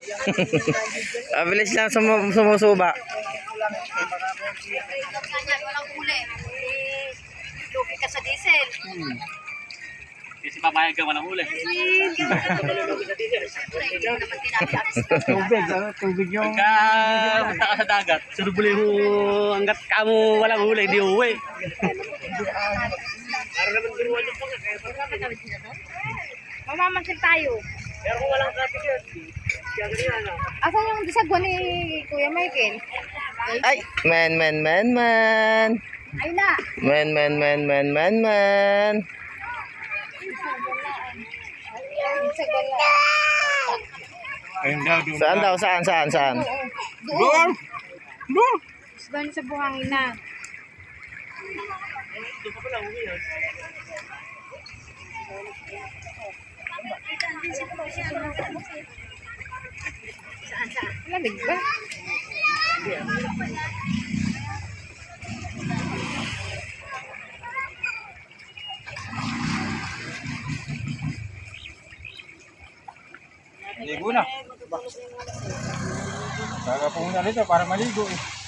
Bilis lang sumusuba. Walang huli. Lugi ka sa diesel. Kasi papayag ka walang huli. Hindi mo naman Tubig, tubig yung... Pagka punta ka sa dagat, surubuli mo hanggat kamo walang huli, di uwi. Mamamansin tayo. Pero kung walang traffic yun, Asan yung disagwa ni Kuya Michael? Ay, man. Ay na. Man. Disagwa na. Ayun daw, doon. Saan daw? Saan? Doon. Doon sa buhangin na. doon pa pala uwi yun. Lamig ba? Ligo na. Kaya po muna rito para maligo eh.